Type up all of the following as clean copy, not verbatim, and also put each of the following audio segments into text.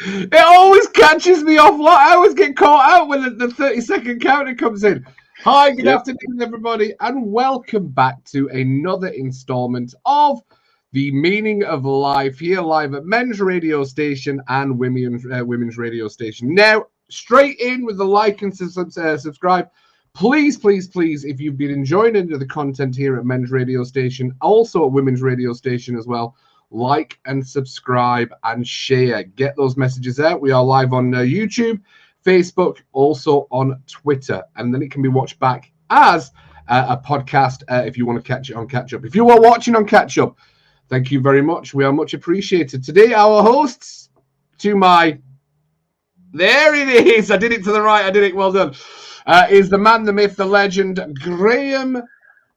It always catches me off. I always get caught out when the 30-second counter comes in. Hi, good afternoon, everybody, and welcome back to another installment of The Meaning of Life here live at Men's Radio Station and Women's Radio Station. Now, straight in with the like and subscribe. Please, please, please, if you've been enjoying into the content here at Men's Radio Station, also at Women's Radio Station as well, like and subscribe and share. Get those messages out. We are live on YouTube, Facebook, also on Twitter, and then it can be watched back as a podcast if you want to catch it on catch up. If you are watching on catch up, thank you very much. We are much appreciated. Today, our hosts to my there it is. I did it to the right. I did it. Well done. Is the man, the myth, the legend, Graham,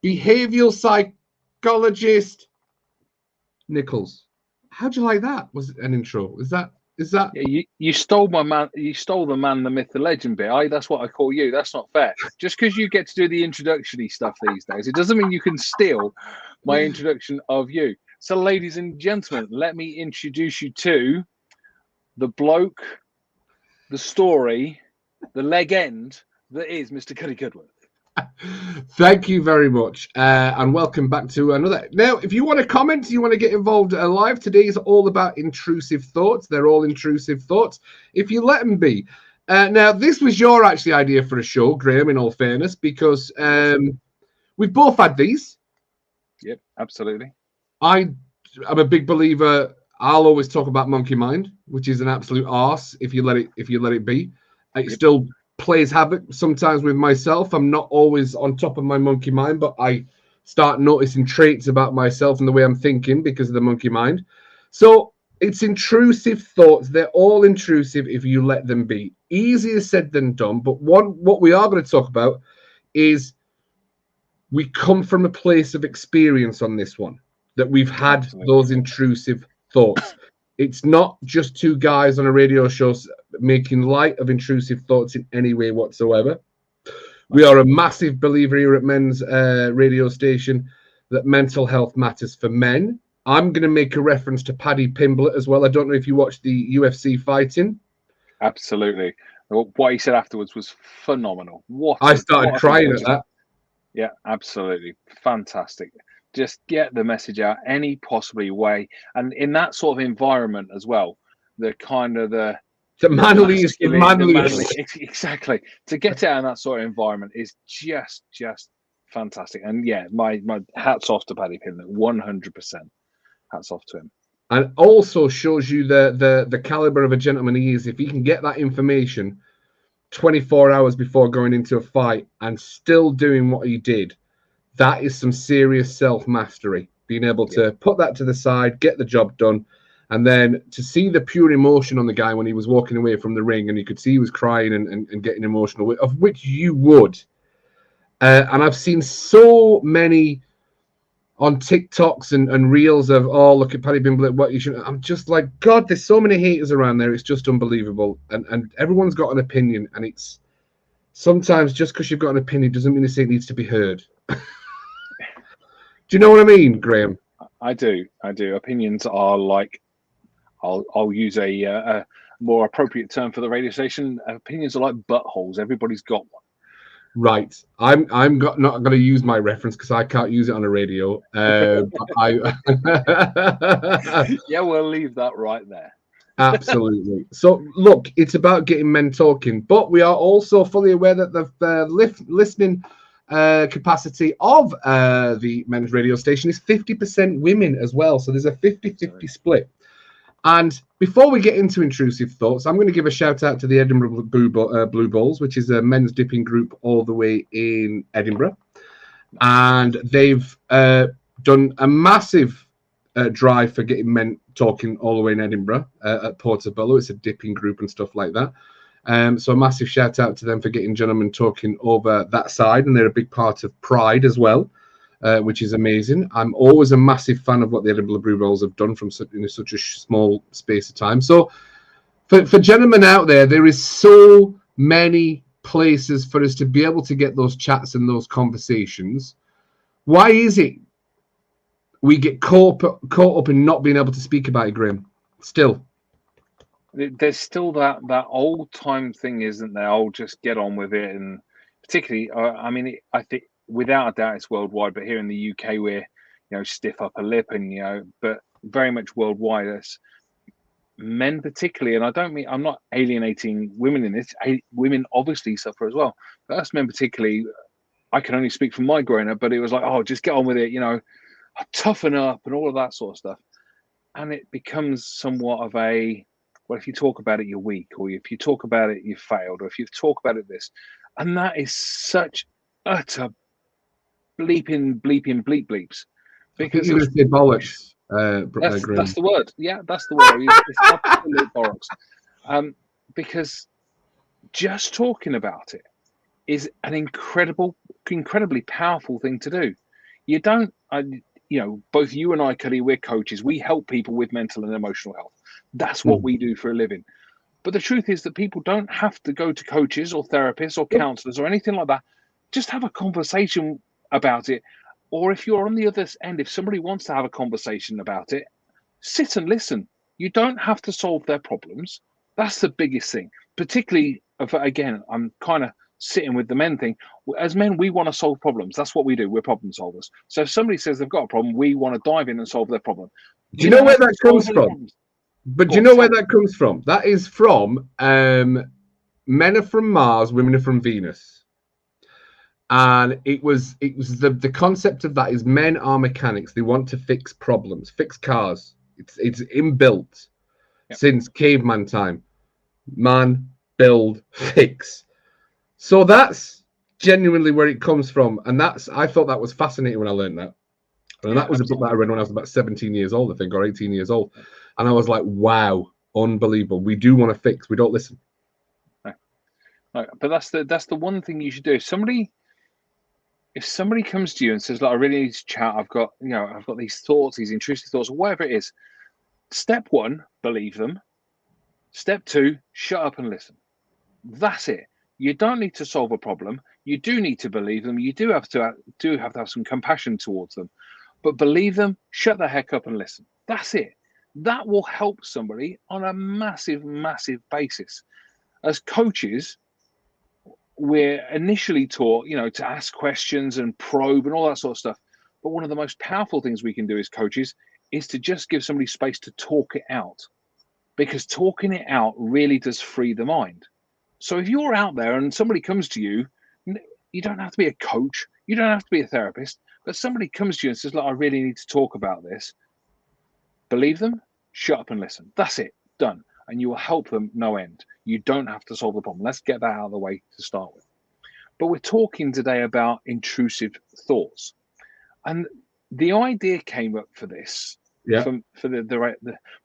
behavioural psychologist. Nichols, how'd you like that? Was it an intro? Is that? Yeah, you stole my man. You stole the man, the myth, the legend bit. That's what I call you. That's not fair. Just because you get to do the introductory stuff these days, it doesn't mean you can steal my introduction of you. So, ladies and gentlemen, let me introduce you to the bloke, the story, the leg end that is Mr. Cuddy Goodworth. Thank you very much, and welcome back to another. Now, if you want to comment, you want to get involved live, today is all about intrusive thoughts. They're all intrusive thoughts, if you let them be. Now, this was your actually idea for a show, Graham, in all fairness, because we've both had these. Yep, absolutely. I'm a big believer. I'll always talk about monkey mind, which is an absolute arse if you let it be. It still plays havoc sometimes with myself. I'm not always on top of my monkey mind, but I start noticing traits about myself and the way I'm thinking because of the monkey mind. So it's intrusive thoughts. They're all intrusive if you let them be. Easier said than done. But what we are going to talk about is we come from a place of experience on this one, that we've had those intrusive thoughts. It's not just two guys on a radio show making light of intrusive thoughts in any way whatsoever. We are a massive believer here at Men's Radio Station that mental health matters for men. I'm going to make a reference to Paddy Pimblett as well. I don't know if you watched the UFC fighting. Absolutely. What he said afterwards was phenomenal. I started crying at that. Yeah, absolutely. Fantastic. Just get the message out any possibly way, and in that sort of environment as well. The manliest. Exactly. To get it out in that sort of environment is just fantastic. And yeah, my hats off to Paddy Pimblett, 100%. Hats off to him. And also shows you the caliber of a gentleman he is. If he can get that information 24 hours before going into a fight and still doing what he did, that is some serious self-mastery, being able to put that to the side, get the job done, and then to see the pure emotion on the guy when he was walking away from the ring, and you could see he was crying and getting emotional, of which you would. And I've seen so many on TikToks and reels of, oh, look at Paddy Pimblett, what you should. I'm just like, God, there's so many haters around there. It's just unbelievable. And everyone's got an opinion, and it's sometimes just because you've got an opinion doesn't mean it needs to be heard. Do you know what I mean, Graham? I do. Opinions are like, I'll use a more appropriate term for the radio station. Opinions are like buttholes. Everybody's got one. Right. I'm not going to use my reference because I can't use it on a radio. Yeah, we'll leave that right there. Absolutely. So, look, it's about getting men talking, but we are also fully aware that the listening capacity of the Men's Radio Station is 50% women as well. So there's a 50-50 split. And before we get into intrusive thoughts, I'm going to give a shout out to the Edinburgh Blue Balls, which is a men's dipping group all the way in Edinburgh. And they've done a massive drive for getting men talking all the way in Edinburgh at Portobello. It's a dipping group and stuff like that. So a massive shout out to them for getting gentlemen talking over that side, and they're a big part of Pride as well, which is amazing. I'm always a massive fan of what the Edinburgh Blue Balls have done from such a small space of time. So for gentlemen out there, there is so many places for us to be able to get those chats and those conversations. Why is it we get caught up in not being able to speak about it, Graham? Still. there's still that old time thing, isn't there? I'll just get on with it, and particularly, I mean, I think without a doubt it's worldwide, but here in the UK we're stiff upper lip, and but very much worldwide. It's men particularly, and I don't mean, I'm not alienating women in this. Women obviously suffer as well, but us men particularly. I can only speak from my growing up, but it was like, oh, just get on with it, toughen up and all of that sort of stuff. And it becomes somewhat of a, well, if you talk about it, you're weak, or if you talk about it, you've failed, or if you talk about it, this. And that is such utter bleeping bleeps. Because you say bollocks. That's the word. Yeah, that's the word. It's absolute bollocks. Because just talking about it is an incredibly powerful thing to do. You don't, both you and I, Cuddy, we're coaches. We help people with mental and emotional health. That's what we do for a living. But the truth is that people don't have to go to coaches or therapists or counselors or anything like that. Just have a conversation about it. Or if you're on the other end, if somebody wants to have a conversation about it, sit and listen. You don't have to solve their problems. That's the biggest thing. Particularly, again, I'm kind of sitting with the men thing. As men, we want to solve problems. That's what we do. We're problem solvers. So if somebody says they've got a problem, we want to dive in and solve their problem. Do you know where that comes from? But do you know where that comes from? That is from men are from Mars, women are from Venus. And it was the concept of that is men are mechanics. They want to fix problems, fix cars. It's inbuilt since caveman time. Man, build, fix. So that's genuinely where it comes from. And I thought that was fascinating when I learned that. And that was a book that I read when I was about 17 years old, I think, or 18 years old. And I was like, wow, unbelievable. We do want to fix. We don't listen. No, but that's the one thing you should do. If somebody comes to you and says, "Like, I really need to chat. I've got these thoughts, these intrusive thoughts, or whatever it is." Step one, believe them. Step two, shut up and listen. That's it. You don't need to solve a problem. You do need to believe them. You do have to have some compassion towards them, but believe them. Shut the heck up and listen. That's it. That will help somebody on a massive, massive basis. As coaches, we're initially taught, to ask questions and probe and all that sort of stuff. But one of the most powerful things we can do as coaches is to just give somebody space to talk it out, because talking it out really does free the mind. So if you're out there and somebody comes to you, you don't have to be a coach, you don't have to be a therapist, but somebody comes to you and says, "Look, I really need to talk about this." Believe them, shut up and listen. That's it, done. And you will help them no end. You don't have to solve the problem. Let's get that out of the way to start with. But we're talking today about intrusive thoughts. And the idea came up for this, for the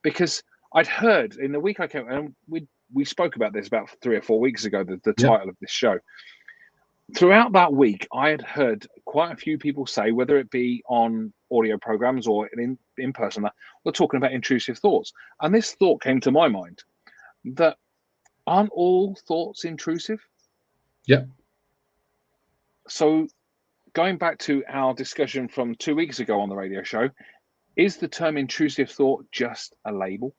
because I'd heard in the week I came, and we spoke about this about 3 or 4 weeks ago, the title of this show. Throughout that week, I had heard quite a few people say, whether it be on audio programs or in person, that we're talking about intrusive thoughts. And this thought came to my mind, that aren't all thoughts intrusive? Yeah. So going back to our discussion from 2 weeks ago on the radio show, is the term intrusive thought just a label?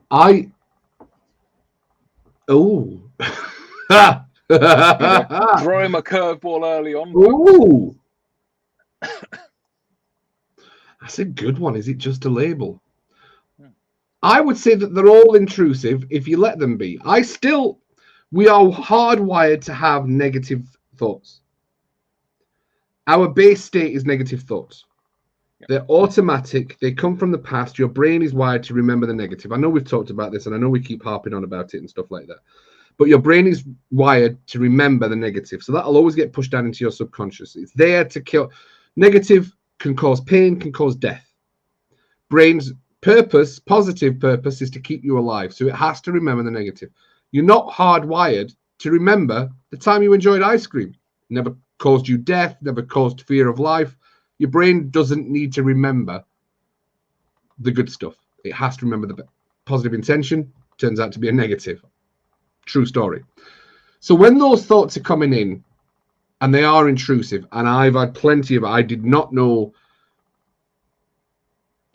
Throw him a curveball early on. Ooh. That's a good one. Is it just a label? I would say that they're all intrusive if you let them be. We are hardwired to have negative thoughts. Our base state is negative thoughts. They're automatic. They come from the past. Your brain is wired to remember the negative. I know we've talked about this, and I know we keep harping on about it and stuff like that. But your brain is wired to remember the negative. So that'll always get pushed down into your subconscious. It's there to kill. Negative can cause pain, can cause death. Brain's purpose, positive purpose, is to keep you alive. So it has to remember the negative. You're not hardwired to remember the time you enjoyed ice cream. Never caused you death, never caused fear of life. Your brain doesn't need to remember the good stuff. It has to remember the positive intention. Turns out to be a negative. True story. So when those thoughts are coming in and they are intrusive, and I've had plenty of it, I did not know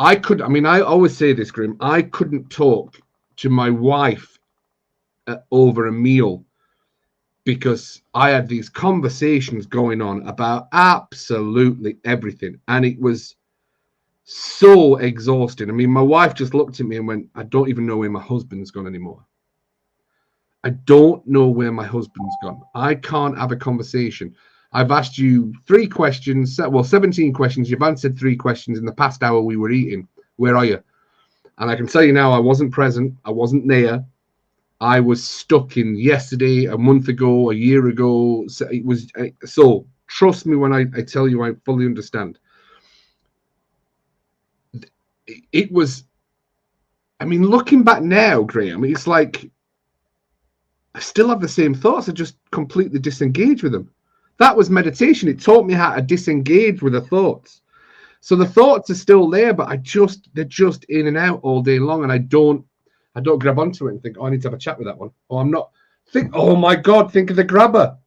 I always say this, Grim. I couldn't talk to my wife over a meal because I had these conversations going on about absolutely everything. And it was so exhausting. I mean, my wife just looked at me and went, I don't even know where my husband's gone anymore. I don't know where my husband's gone. I can't have a conversation. I've asked you 3 questions, well, 17 questions. You've answered 3 questions in the past hour we were eating. Where are you? And I can tell you now, I wasn't present. I wasn't there. I was stuck in yesterday, a month ago, a year ago. So it was so. Trust me when I tell you, I fully understand. It was. I mean, looking back now, Graham, it's like I still have the same thoughts. I just completely disengage with them. That was meditation. It taught me how to disengage with the thoughts. So the thoughts are still there, but they're just in and out all day long, and I don't grab onto it and think, oh, I need to have a chat with that one. Oh, I'm not. Oh my God, think of the grabber.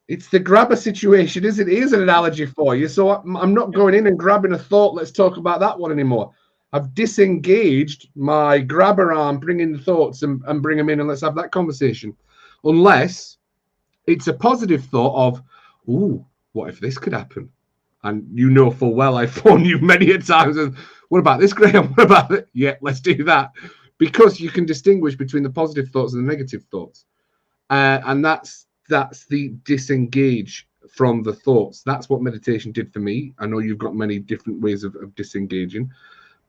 It's the grabber situation, isn't it? Here's an analogy for you. So I'm not going in and grabbing a thought. Let's talk about that one anymore. I've disengaged my grabber arm, bring in the thoughts and bring them in, and let's have that conversation. Unless it's a positive thought of, ooh, what if this could happen? And you know full well I've phoned you many a times. And, what about this, Graham? What about it? Yeah, let's do that. Because you can distinguish between the positive thoughts and the negative thoughts. And that's the disengage from the thoughts. That's what meditation did for me. I know you've got many different ways of disengaging.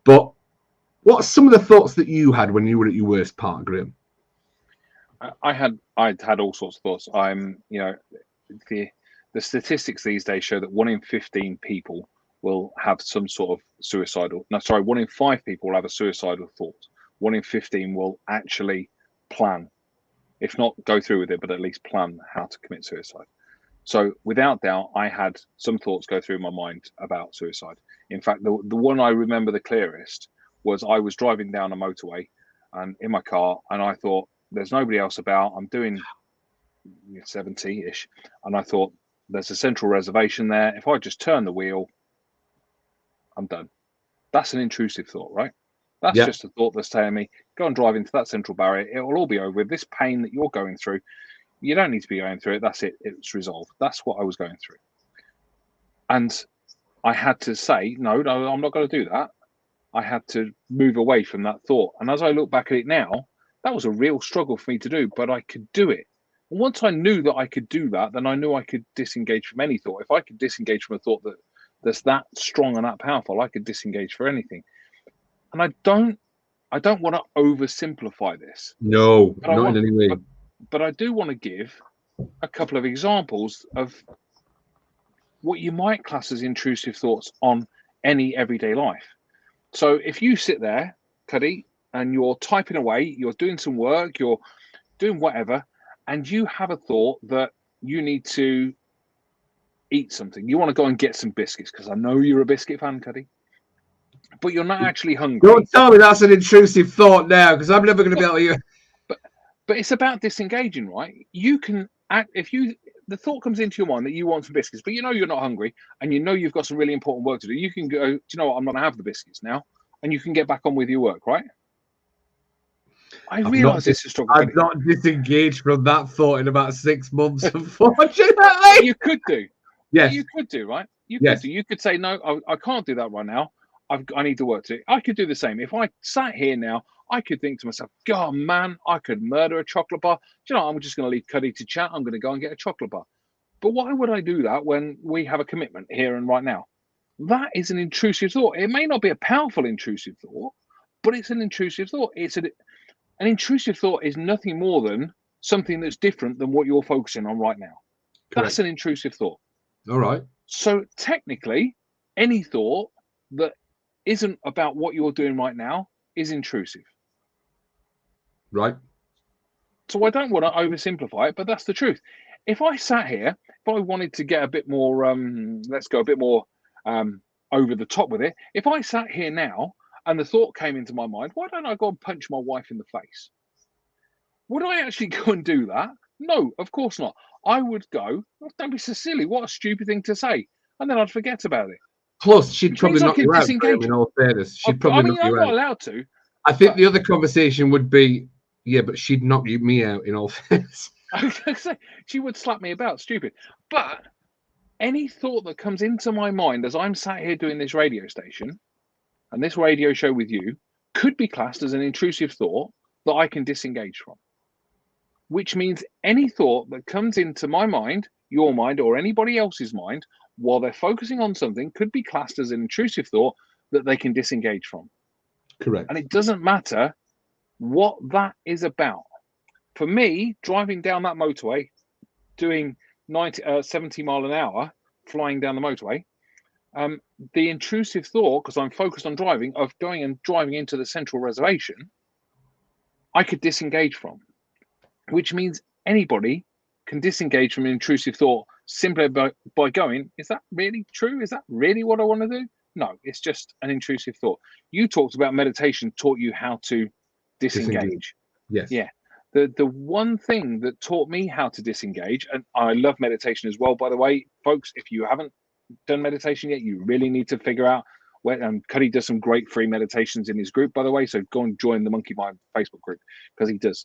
But what are some of the thoughts that you had when you were at your worst part, Graham? I'd had all sorts of thoughts. The statistics these days show that 1 in 15 people will have some sort of suicidal. No, sorry, 1 in 5 people will have a suicidal thought. 1 in 15 will actually plan, if not go through with it, but at least plan how to commit suicide. So without doubt, I had some thoughts go through my mind about suicide. In fact, the one I remember the clearest was I was driving down a motorway and in my car, and I thought, there's nobody else about. I'm doing 70-ish. And I thought, there's a central reservation there. If I just turn the wheel, I'm done. That's an intrusive thought, right? That's just a thought that's telling me, go and drive into that central barrier. It will all be over with. This pain that you're going through, you don't need to be going through it. That's it. It's resolved. That's what I was going through. And I had to say, no, I'm not going to do that. I had to move away from that thought. And as I look back at it now, that was a real struggle for me to do, but I could do it. And once I knew that I could do that, then I knew I could disengage from any thought. If I could disengage from a thought that's that strong and that powerful, I could disengage for anything. And I don't want to oversimplify this. No, not in any way. But I do want to give a couple of examples of what you might class as intrusive thoughts on any everyday life. So if you sit there, Cuddy, and you're typing away, you're doing some work, you're doing whatever, and you have a thought that you need to eat something. You want to go and get some biscuits, because I know you're a biscuit fan, Cuddy, but you're not actually hungry. Don't tell me that's an intrusive thought now, because I'm never going to be able to hear. But it's about disengaging, right? You can act the thought comes into your mind that you want some biscuits, but you know you're not hungry, and you know you've got some really important work to do. You can go, do you know what? I'm not going to have the biscuits now, and you can get back on with your work, right? I realise this is struggle. I've not disengaged from that thought in about 6 months, unfortunately. You could do. Yes. You could do, right? You could do. You could say, no, I can't do that right now. I need to work to it. I could do the same. If I sat here now, I could think to myself, God, man, I could murder a chocolate bar. Do you know, I'm just going to leave Cuddy to chat. I'm going to go and get a chocolate bar. But why would I do that when we have a commitment here and right now? That is an intrusive thought. It may not be a powerful intrusive thought, but it's an intrusive thought. An intrusive thought is nothing more than something that's different than what you're focusing on right now. Correct. That's an intrusive thought. All right. So technically, any thought that isn't about what you're doing right now is intrusive. Right. So I don't want to oversimplify it, but that's the truth. If I sat here, if I wanted to get a bit more, let's go a bit more over the top with it. If I sat here now and the thought came into my mind, why don't I go and punch my wife in the face? Would I actually go and do that? No, of course not. I would go, oh, don't be so silly. What a stupid thing to say. And then I'd forget about it. Plus, she'd Which probably means I knock can you out, Graham, disengage. in all fairness. She'd probably knock I'm you not out. allowed to. I think the other conversation would be, yeah, but she'd knock me out, in all fairness. She would slap me about, stupid. But any thought that comes into my mind as I'm sat here doing this radio station and this radio show with you could be classed as an intrusive thought that I can disengage from. Which means any thought that comes into my mind, your mind, or anybody else's mind while they're focusing on something could be classed as an intrusive thought that they can disengage from. Correct. And it doesn't matter what that is about. For me, driving down that motorway, doing 70 mile an hour, flying down the motorway, the intrusive thought, because I'm focused on driving, of going and driving into the central reservation, I could disengage from. Which means anybody can disengage from an intrusive thought simply by going, is that really true? Is that really what I want to do? No, it's just an intrusive thought. You talked about meditation taught you how to disengage. Yes. Yeah. The one thing that taught me how to disengage, and I love meditation as well, by the way, folks, if you haven't done meditation yet, you really need to figure out where, Cuddy does some great free meditations in his group, by the way, so go and join the Monkey Mind Facebook group because he does.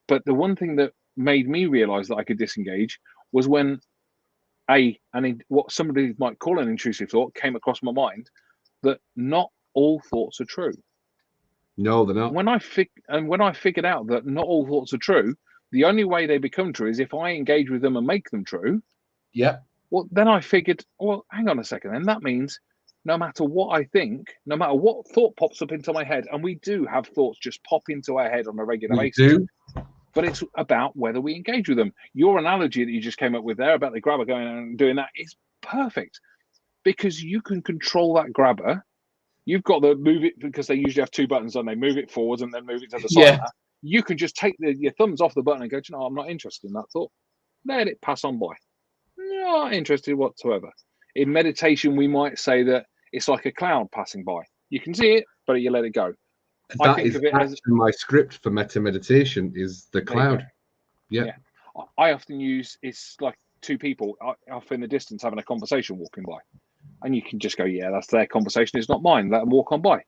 But the one thing that made me realize that I could disengage was when what somebody might call an intrusive thought came across my mind, that not all thoughts are true. No, they're not. When I figured out that not all thoughts are true, the only way they become true is if I engage with them and make them true. Yeah. Well, then I figured, well, hang on a second. Then that means no matter what I think, no matter what thought pops up into my head, and we do have thoughts just pop into our head on a regular basis. Do. But it's about whether we engage with them. Your analogy that you just came up with there about the grabber going and doing that is perfect, because you can control that grabber. You've got to move it, because they usually have two buttons, don't they? Move it forwards and then move it to the side. Yeah. You can just take your thumbs off the button and go, no, I'm not interested in that thought. Let it pass on by. Not interested whatsoever. In meditation, we might say that it's like a cloud passing by. You can see it, but you let it go. That is actually my script for meta meditation is the cloud. Yeah. I often use, it's like two people off in the distance having a conversation walking by. And you can just go, yeah, that's their conversation. It's not mine. Let them walk on by.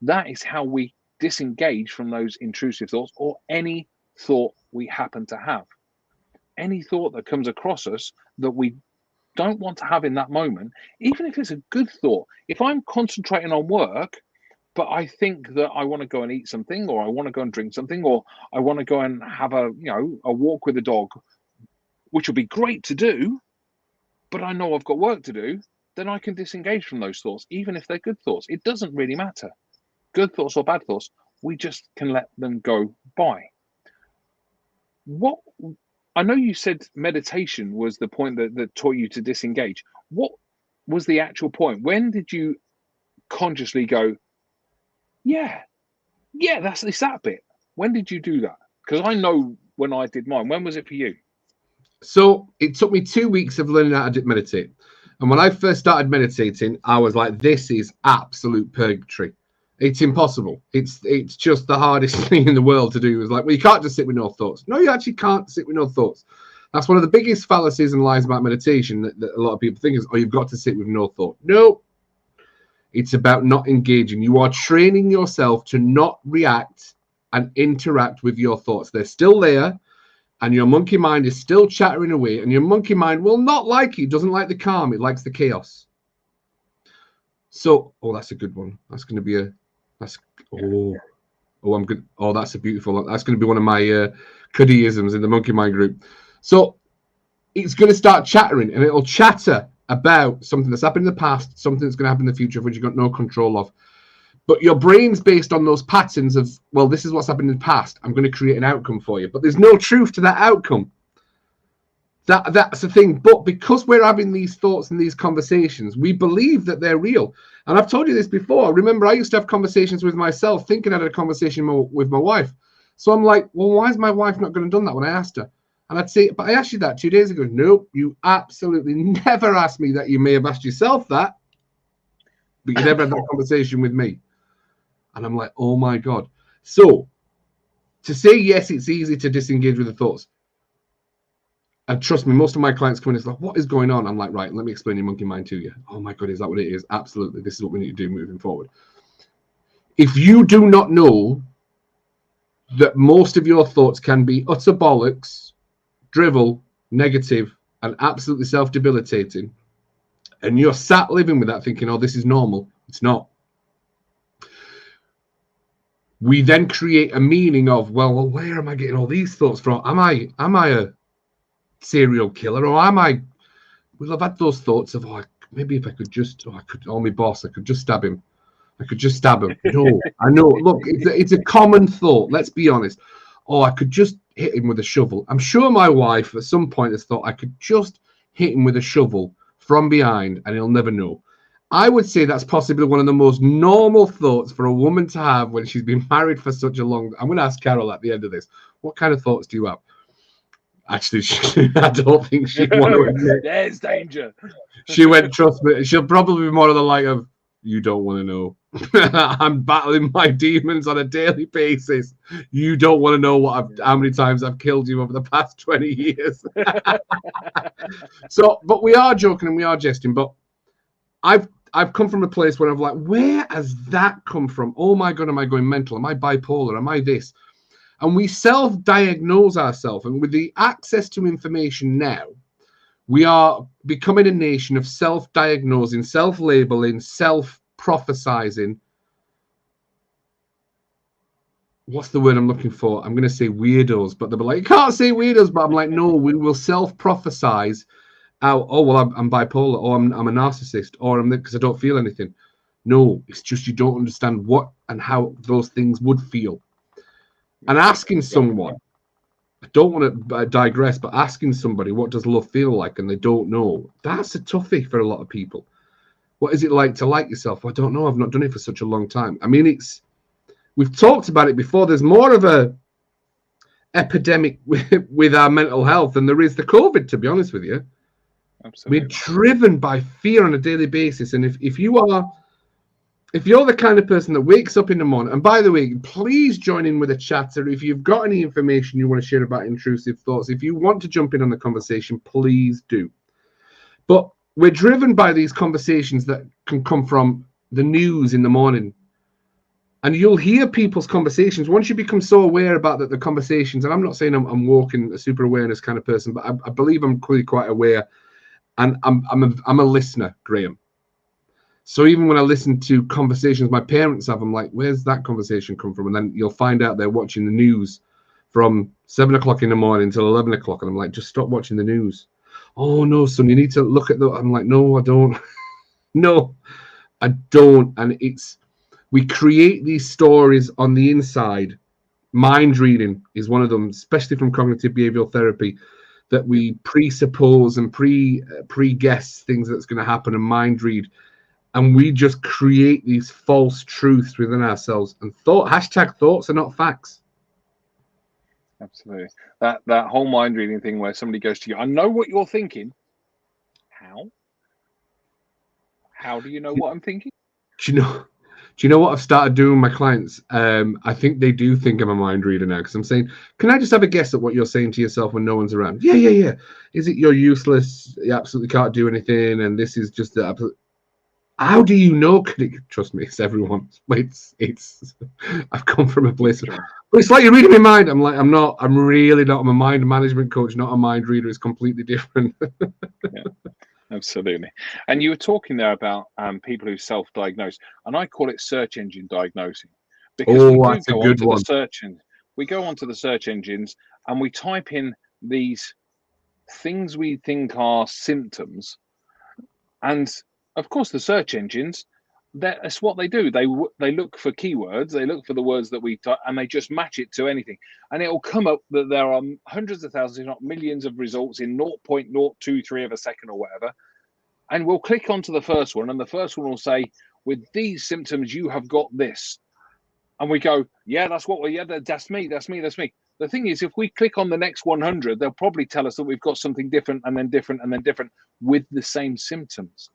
That is how we disengage from those intrusive thoughts or any thought we happen to have. Any thought that comes across us that we don't want to have in that moment, even if it's a good thought. If I'm concentrating on work, but I think that I want to go and eat something, or I want to go and drink something, or I want to go and have a walk with a dog, which would be great to do, but I know I've got work to do, then I can disengage from those thoughts, even if they're good thoughts. It doesn't really matter. Good thoughts or bad thoughts, we just can let them go by. I know you said meditation was the point that taught you to disengage. What was the actual point? When did you consciously go, yeah, it's that bit? When did you do that? Because I know when I did mine. When was it for you? So it took me 2 weeks of learning how to meditate. And when I first started meditating, I was like, this is absolute purgatory. It's impossible. It's just the hardest thing in the world to do. It's like, well, you can't just sit with no thoughts. No, you actually can't sit with no thoughts. That's one of the biggest fallacies and lies about meditation that a lot of people think is, oh, you've got to sit with no thought. No. It's about not engaging. You are training yourself to not react and interact with your thoughts. They're still there, and your monkey mind is still chattering away, and your monkey mind will not like it. It doesn't like the calm. It likes the chaos. So, that's a good one. That's going to be that's a beautiful, that's going to be one of my Cuddyisms in the monkey mind group. So it's going to start chattering, and it'll chatter about something that's happened in the past, something that's going to happen in the future, which you've got no control of. But your brain's based on those patterns of, well, this is what's happened in the past. I'm going to create an outcome for you. But there's no truth to that outcome. That's the thing. But because we're having these thoughts and these conversations, we believe that they're real. And I've told you this before. Remember, I used to have conversations with myself, thinking I had a conversation with my wife. So I'm like, well, why is my wife not going to done that when I asked her? And I'd say, but I asked you that 2 days ago. Nope, you absolutely never asked me that. You may have asked yourself that, but you never had that conversation with me. And I'm like, oh my God. So to say, yes, it's easy to disengage with the thoughts. And trust me, most of my clients come in and it's like, what is going on? I'm like, right, let me explain your monkey mind to you. Oh my God, is that what it is? Absolutely. This is what we need to do moving forward. If you do not know that most of your thoughts can be utter bollocks, drivel, negative, and absolutely self-debilitating, and you're sat living with that thinking, oh, this is normal, it's not. We then create a meaning of, well, where am I getting all these thoughts from? Am I a serial killer, or am I? Well, I've had those thoughts of, oh, maybe if I could just, my boss, I could just stab him. I could just stab him. No, I know. Look, it's a common thought. Let's be honest. Oh, I could just hit him with a shovel. I'm sure my wife at some point has thought I could just hit him with a shovel from behind and he'll never know. I would say that's possibly one of the most normal thoughts for a woman to have when she's been married for such a long. I'm going to ask Carol at the end of this. What kind of thoughts do you have? Actually, I don't think she'd want to admit. There's danger. She went, trust me. She'll probably be more of the like of, you don't want to know. I'm battling my demons on a daily basis. You don't want to know how many times I've killed you over the past 20 years. So, but we are joking and we are jesting. But I've come from a place where I'm like, where has that come from? Oh my God, am I going mental? Am I bipolar? Am I this? And we self-diagnose ourselves. And with the access to information now, we are becoming a nation of self-diagnosing, self-labeling, self-prophesizing. What's the word I'm looking for? I'm going to say weirdos, but they'll be like, you can't say weirdos. But I'm like, no, we will self-prophesize out. Oh, well, I'm bipolar, or I'm a narcissist, or I'm because I don't feel anything. No, it's just you don't understand what and how those things would feel. And asking someone, I don't want to digress, but asking somebody, what does love feel like? And they don't know. That's a toughie for a lot of people. What is it like to like yourself? Well, I don't know. I've not done it for such a long time. I mean, we've talked about it before. There's more of a epidemic with our mental health than there is the COVID, to be honest with you. Absolutely. We're driven by fear on a daily basis. And if you're the kind of person that wakes up in the morning, and by the way, please join in with a chatter. If you've got any information you want to share about intrusive thoughts, if you want to jump in on the conversation, please do. But we're driven by these conversations that can come from the news in the morning. And you'll hear people's conversations. Once you become so aware about the conversations, and I'm not saying I'm walking a super awareness kind of person, but I believe I'm clearly quite aware. And I'm a listener, Graham. So even when I listen to conversations my parents have, I'm like, where's that conversation come from? And then you'll find out they're watching the news from 7 o'clock in the morning till 11 o'clock. And I'm like, just stop watching the news. Oh, no, son, you need to look at the... I'm like, no, I don't. No, I don't. And we create these stories on the inside. Mind reading is one of them, especially from cognitive behavioral therapy, that we presuppose and pre-guess things that's going to happen and mind read. And we just create these false truths within ourselves. And hashtag thoughts are not facts. Absolutely. That whole mind reading thing where somebody goes to you, I know what you're thinking. How? How do you know what I'm thinking? Do you know what I've started doing with my clients? I think they do think I'm a mind reader now, because I'm saying, can I just have a guess at what you're saying to yourself when no one's around? Yeah. Is it you're useless? You absolutely can't do anything. And this is just the absolute... How do you know? Trust me, it's everyone. It's I've come from a place, but it's like you're reading my mind. I'm like, I'm really not. I'm a mind management coach, not a mind reader. It's completely different. Yeah, absolutely. And you were talking there about people who self-diagnose, and I call it search engine diagnosing, because that's a good one. We go onto the search engines and we type in these things we think are symptoms, and of course, the search engines, that's what they do. They look for keywords, they look for the words that we type, and they just match it to anything. And it will come up that there are hundreds of thousands, if not millions of results in 0.023 of a second or whatever. And we'll click onto the first one, and the first one will say, with these symptoms, you have got this. And we go, yeah, that's me. The thing is, if we click on the next 100, they'll probably tell us that we've got something different and then different and then different with the same symptoms.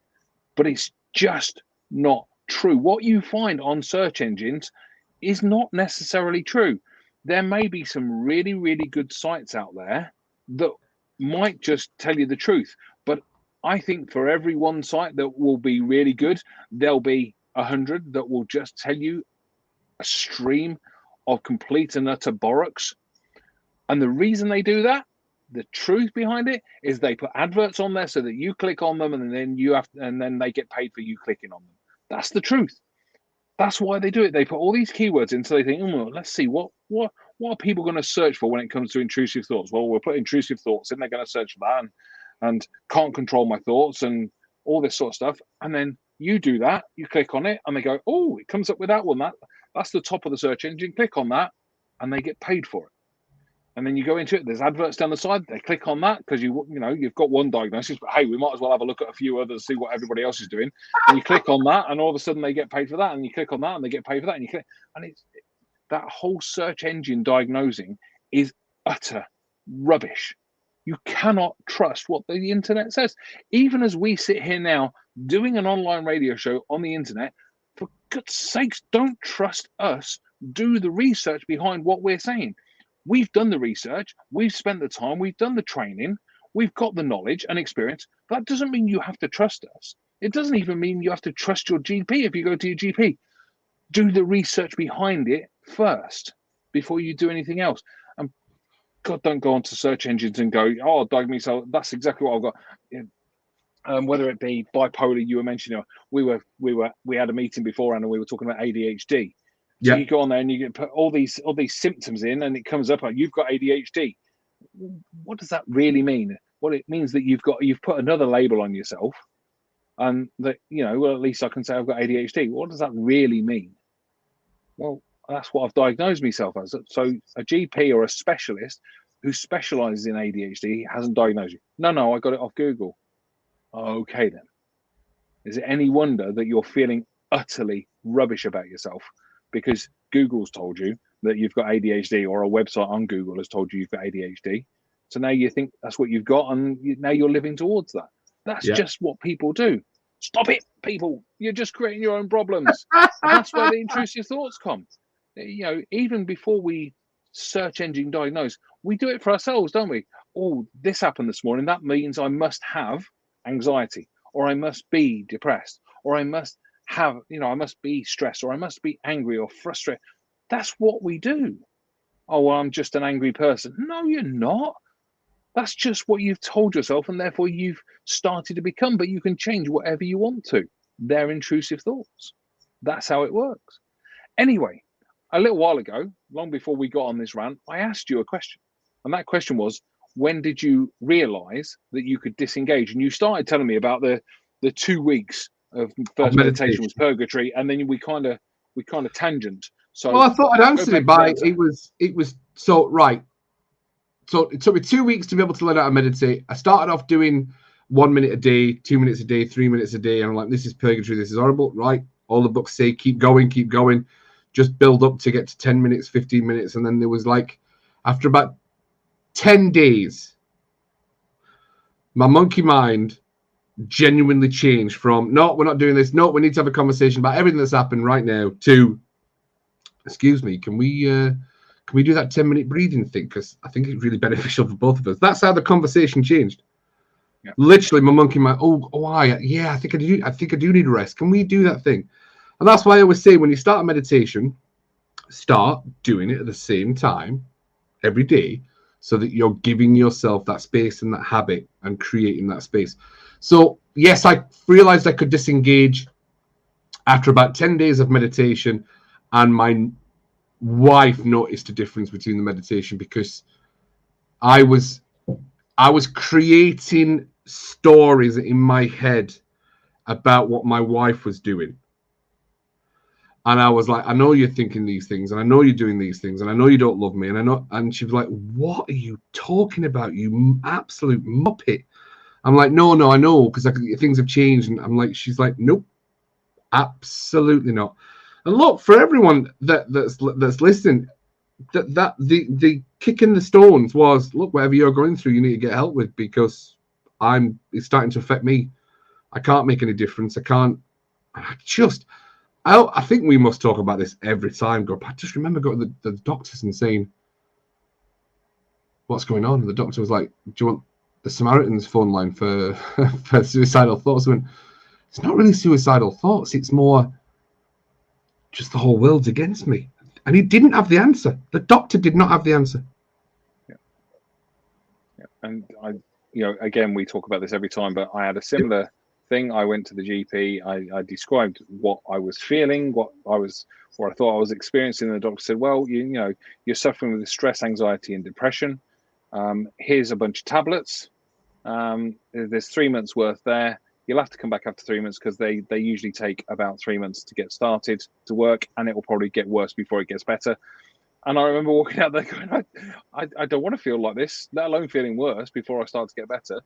But it's just not true. What you find on search engines is not necessarily true. There may be some really, really good sites out there that might just tell you the truth. But I think for every one site that will be really good, there'll be 100 that will just tell you a stream of complete and utter bollocks. And the reason they do that, the truth behind it, is they put adverts on there so that you click on them, and then they get paid for you clicking on them. That's the truth. That's why they do it. They put all these keywords in, so they think, oh, let's see what are people going to search for when it comes to intrusive thoughts. Well, we'll put intrusive thoughts in. They're going to search for that, and can't control my thoughts and all this sort of stuff. And then you do that. You click on it, and they go, oh, it comes up with that one. That's the top of the search engine. Click on that, and they get paid for it. And then you go into it. There's adverts down the side. They click on that because you've got one diagnosis, but hey, we might as well have a look at a few others, see what everybody else is doing. And you click on that, and all of a sudden they get paid for that. And you click on that, and they get paid for that. And you click, and it's that whole search engine diagnosing is utter rubbish. You cannot trust what the internet says. Even as we sit here now doing an online radio show on the internet, for God's sakes, don't trust us. Do the research behind what we're saying. We've done the research, we've spent the time, we've done the training, we've got the knowledge and experience. That doesn't mean you have to trust us. It doesn't even mean you have to trust your GP if you go to your GP. Do the research behind it first before you do anything else. And God, don't go onto search engines and go, oh, diagnose me. So that's exactly what I've got. Whether it be bipolar, you were mentioning, we had a meeting beforehand and we were talking about ADHD. So you go on there and you put all these symptoms in, and it comes up like you've got ADHD. What does that really mean? Well, it means that you've put another label on yourself, and that well, at least I can say I've got ADHD. What does that really mean? Well, that's what I've diagnosed myself as. So a GP or a specialist who specializes in ADHD hasn't diagnosed you. No, I got it off Google. Okay, then. Is it any wonder that you're feeling utterly rubbish about yourself? Because Google's told you that you've got ADHD, or a website on Google has told you you've got ADHD. So now you think that's what you've got, and now you're living towards that. That's just what people do. Stop it, people. You're just creating your own problems. And that's where the intrusive thoughts come. Even before we search engine diagnose, we do it for ourselves, don't we? Oh, this happened this morning. That means I must have anxiety, or I must be depressed, or I must have, I must be stressed, or I must be angry or frustrated. That's what we do. Oh, well, I'm just an angry person. No, you're not. That's just what you've told yourself, and therefore you've started to become, but you can change whatever you want to. They're intrusive thoughts. That's how it works. Anyway, a little while ago, long before we got on this rant, I asked you a question. And that question was, when did you realize that you could disengage? And you started telling me about the 2 weeks of first meditation was purgatory, and then we kind of tangent. So well, I thought I'd answered it by it was so right. So it took me 2 weeks to be able to learn how to meditate. I started off doing 1 minute a day, 2 minutes a day, 3 minutes a day. And I'm like, this is purgatory, this is horrible, right? All the books say keep going, just build up to get to 10 minutes, 15 minutes. And then there was like, after about 10 days, my monkey mind genuinely changed from, no, we're not doing this, no, we need to have a conversation about everything that's happened right now, to, excuse me, can we do that 10-minute breathing thing? Because I think it's really beneficial for both of us. That's how the conversation changed. Yeah. Literally, my monkey mind, I think I do need a rest. Can we do that thing? And that's why I always say, when you start a meditation, start doing it at the same time every day, so that you're giving yourself that space and that habit and creating that space. So yes, I realized I could disengage after about 10 days of meditation, and my wife noticed a difference between the meditation, because I was creating stories in my head about what my wife was doing. And I was like, I know you're thinking these things, and I know you're doing these things, and I know you don't love me, and I know. And she was like, what are you talking about, you absolute muppet? I'm like, no, I know, because things have changed. And I'm like, she's like, nope, absolutely not. And look, for everyone that's listening, that the kick in the stones was, look, whatever you're going through, you need to get help with, because it's starting to affect me. I can't make any difference. I think we must talk about this every time. I just remember going to the doctors and saying, what's going on? And the doctor was like, do you want the Samaritan's phone line for for suicidal thoughts. When it's not really suicidal thoughts, it's more just the whole world's against me. And he didn't have the answer. The doctor did not have the answer. Yeah. And again, we talk about this every time, but I had a similar thing. I went to the GP. I described what I was feeling, what I thought I was experiencing. And the doctor said, well, you're suffering with stress, anxiety, and depression. Here's a bunch of tablets. There's 3 months worth there. You'll have to come back after 3 months because they usually take about 3 months to get started to work, and it will probably get worse before it gets better. And I remember walking out there going, I don't want to feel like this, let alone feeling worse before I start to get better.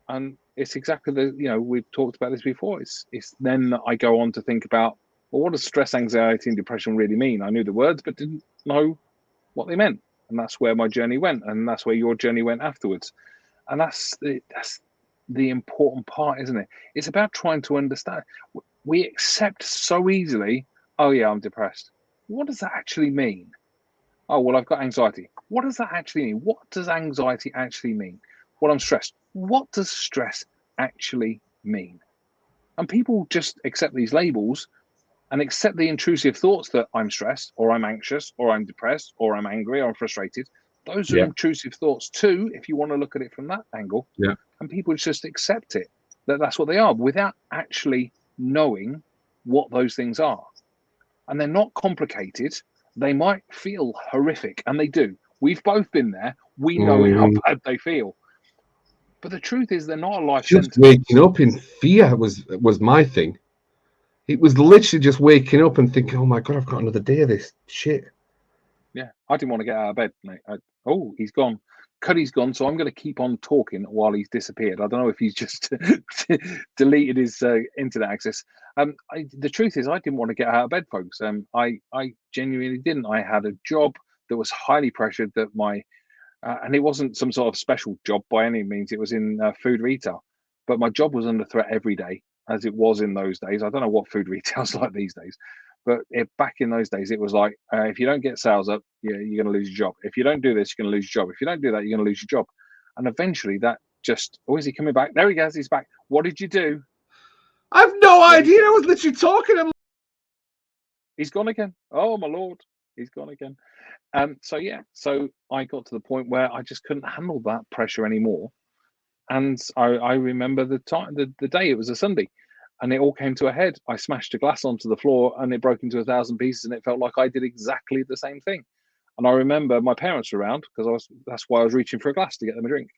And it's exactly we've talked about this before. It's then that I go on to think about, well, what does stress, anxiety, and depression really mean? I knew the words, but didn't know what they meant. And that's where my journey went. And that's where your journey went afterwards. And that's the important part, isn't it? It's about trying to understand. We accept so easily, oh yeah, I'm depressed. What does that actually mean? Oh, well, I've got anxiety. What does that actually mean? What does anxiety actually mean? Well, I'm stressed. What does stress actually mean? And people just accept these labels and accept the intrusive thoughts that I'm stressed, or I'm anxious, or I'm depressed, or I'm angry, or I'm frustrated. Those are intrusive thoughts too, if you want to look at it from that angle. Yeah. And people just accept it, that's what they are, without actually knowing what those things are. And they're not complicated. They might feel horrific, and they do. We've both been there. We know how bad they feel. But the truth is, they're not a life sentence. Waking up in fear was my thing. It was literally just waking up and thinking, oh my God, I've got another day of this shit. Yeah, I didn't want to get out of bed, mate. He's gone. Cuddy's gone, so I'm going to keep on talking while he's disappeared. I don't know if he's just deleted his internet access. The truth is, I didn't want to get out of bed, folks. I genuinely didn't. I had a job that was highly pressured. That and it wasn't some sort of special job by any means. It was in food retail, but my job was under threat every day, as it was in those days. I don't know what food retail's like these days. But back in those days, it was like, if you don't get sales up, you're going to lose your job. If you don't do this, you're going to lose your job. If you don't do that, you're going to lose your job. And eventually that just, is he coming back? There he goes. He's back. What did you do? I've no idea. I was literally talking. He's gone again. Oh, my Lord. He's gone again. So I got to the point where I just couldn't handle that pressure anymore. And I remember the day, it was a Sunday. And it all came to a head. I smashed a glass onto the floor and it broke into 1,000 pieces, and it felt like I did exactly the same thing. And I remember my parents were around because that's why I was reaching for a glass to get them a drink.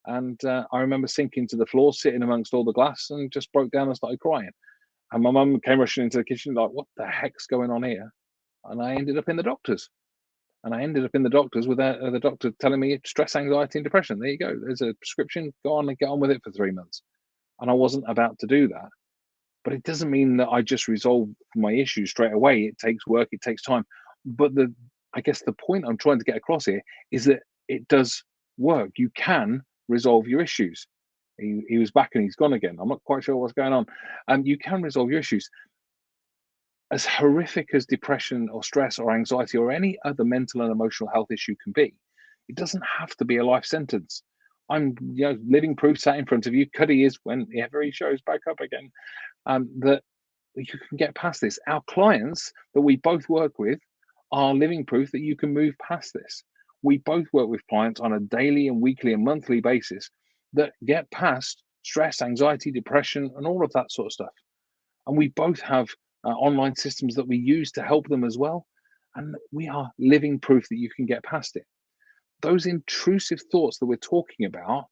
And I remember sinking to the floor, sitting amongst all the glass, and just broke down and started crying. And my mum came rushing into the kitchen like, what the heck's going on here? And I ended up in the doctor's. And I ended up in the doctor's with the doctor telling me stress, anxiety, and depression. There you go. There's a prescription. Go on and get on with it for 3 months. And I wasn't about to do that. But it doesn't mean that I just resolve my issues straight away. It takes work, it takes time. But I guess the point I'm trying to get across here is that it does work. You can resolve your issues. He was back and he's gone again. I'm not quite sure what's going on. You can resolve your issues. As horrific as depression or stress or anxiety or any other mental and emotional health issue can be, it doesn't have to be a life sentence. I'm living proof sat in front of you. Cuddy is whenever he shows back up again. That you can get past this. Our clients that we both work with are living proof that you can move past this. We both work with clients on a daily and weekly and monthly basis that get past stress, anxiety, depression, and all of that sort of stuff. And we both have online systems that we use to help them as well. And we are living proof that you can get past it. Those intrusive thoughts that we're talking about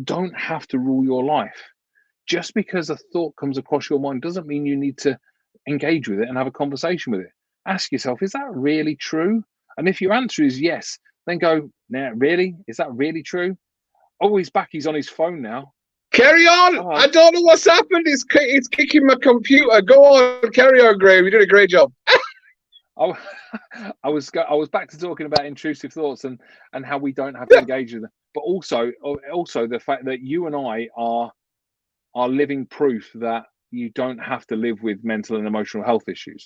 don't have to rule your life. Just because a thought comes across your mind doesn't mean you need to engage with it and have a conversation with it. Ask yourself, is that really true? And if your answer is yes, then go, nah, really? Is that really true? Oh, he's back. He's on his phone now. Carry on. I don't know what's happened. It's kicking my computer. Go on. Carry on, Graham. You did a great job. I was back to talking about intrusive thoughts and how we don't have to engage with them. But also the fact that you and I are living proof that you don't have to live with mental and emotional health issues.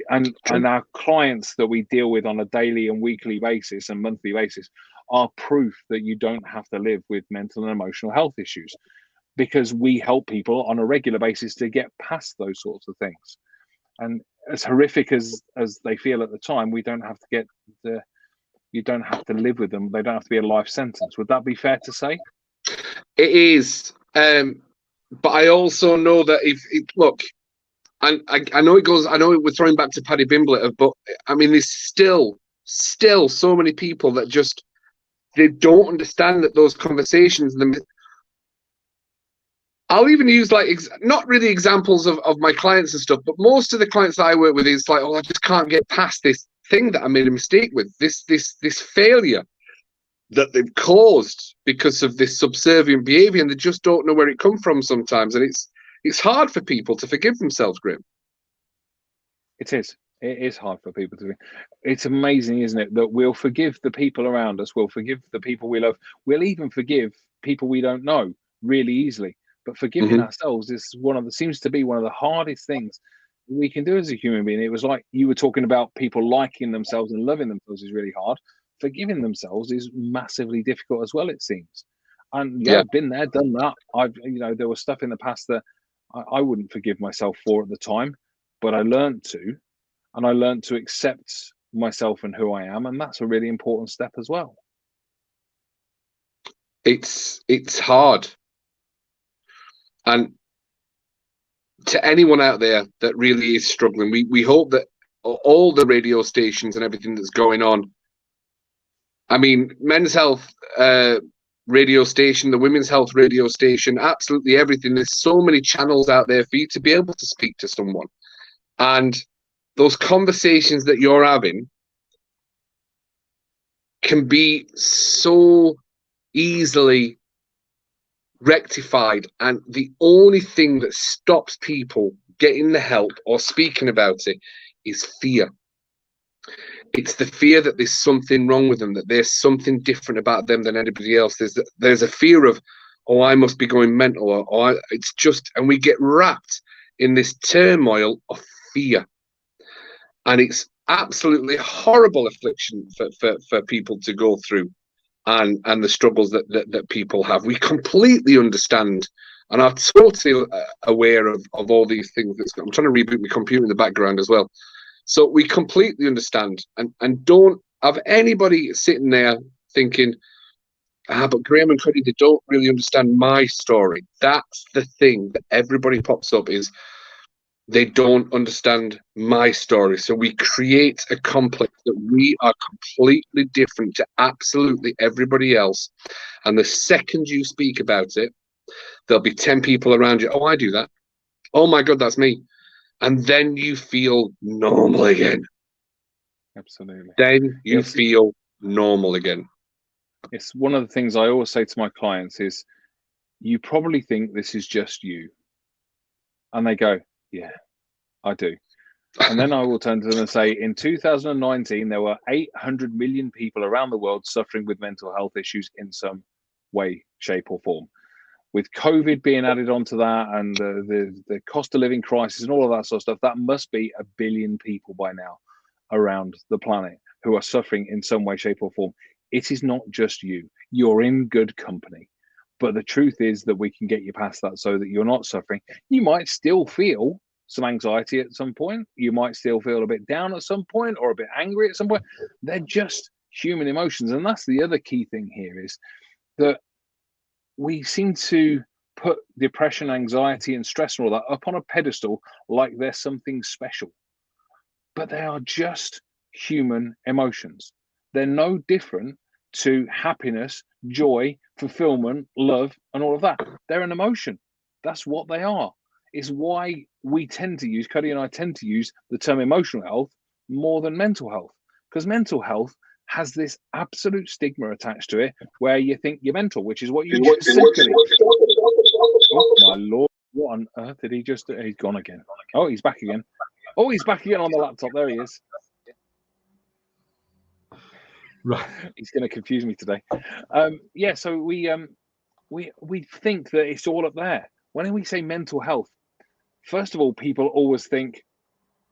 And our clients that we deal with on a daily and weekly basis and monthly basis are proof that you don't have to live with mental and emotional health issues, because we help people on a regular basis to get past those sorts of things. And as horrific as they feel at the time, we don't have to get the, you don't have to live with them. They don't have to be a life sentence. Would that be fair to say? It is. But I also know that look, and I know it goes, I know we're throwing back to Paddy Bimblet, but I mean, there's still so many people that just, they don't understand that those conversations, I'll even use like, not really examples of my clients and stuff, but most of the clients that I work with is like, oh, I just can't get past this thing that I made a mistake with, this failure that they've caused because of this subservient behavior, and they just don't know where it come from sometimes. And it's hard for people to forgive themselves, Grim. It is. It is hard for people to. It's amazing, isn't it, that we'll forgive the people around us, we'll forgive the people we love, we'll even forgive people we don't know really easily. But forgiving ourselves is seems to be one of the hardest things we can do as a human being. It was like you were talking about people liking themselves and loving themselves is really hard. Forgiving themselves is massively difficult as well, it seems. And yeah, I've been there, done that. There was stuff in the past that I wouldn't forgive myself for at the time, but I learned to, and I learned to accept myself and who I am, and that's a really important step as well. It's hard. And to anyone out there that really is struggling, we hope that all the radio stations and everything that's going on, I mean, Men's Health radio station, the Women's Health radio station, absolutely everything. There's so many channels out there for you to be able to speak to someone. And those conversations that you're having can be so easily rectified, and the only thing that stops people getting the help or speaking about it is fear. It's the fear that there's something wrong with them, that there's something different about them than anybody else. There's a fear of, oh, I must be going mental, or it's just, and we get wrapped in this turmoil of fear, and it's absolutely horrible affliction for people to go through. And the struggles that people have. We completely understand and are totally aware of all these things. I'm trying to reboot my computer in the background as well. So we completely understand and don't have anybody sitting there thinking, but Graham and Cuddy, they don't really understand my story. That's the thing that everybody pops up is, they don't understand my story. So we create a complex that we are completely different to absolutely everybody else. And the second you speak about it, there'll be 10 people around you. Oh, I do that. Oh my God, that's me. And then you feel normal again. Absolutely. Then you feel normal again. It's one of the things I always say to my clients is, you probably think this is just you. And they go, yeah, I do. And then I will turn to them and say, in 2019, there were 800 million people around the world suffering with mental health issues in some way, shape, or form. With COVID being added onto that, and the cost of living crisis and all of that sort of stuff, that must be 1 billion people by now around the planet who are suffering in some way, shape, or form. It is not just you. You're in good company. But the truth is that we can get you past that so that you're not suffering. You might still feel some anxiety at some point. You might still feel a bit down at some point or a bit angry at some point. They're just human emotions. And that's the other key thing here, is that we seem to put depression, anxiety, and stress and all that up on a pedestal like they're something special. But they are just human emotions. They're no different to happiness, joy, fulfillment, love, and all of that. They're an emotion. That's what they are. It's why we tend to use, Cuddy and I tend to use the term emotional health more than mental health, because mental health has this absolute stigma attached to it where you think you're mental, which is what you just said, Cuddy. Oh, my Lord, what on earth did he just do? He's gone again. Oh, he's back again. Oh, he's back again on the laptop. There he is. Right. He's going to confuse me today. Yeah, so we think that it's all up there. When we say mental health, first of all, people always think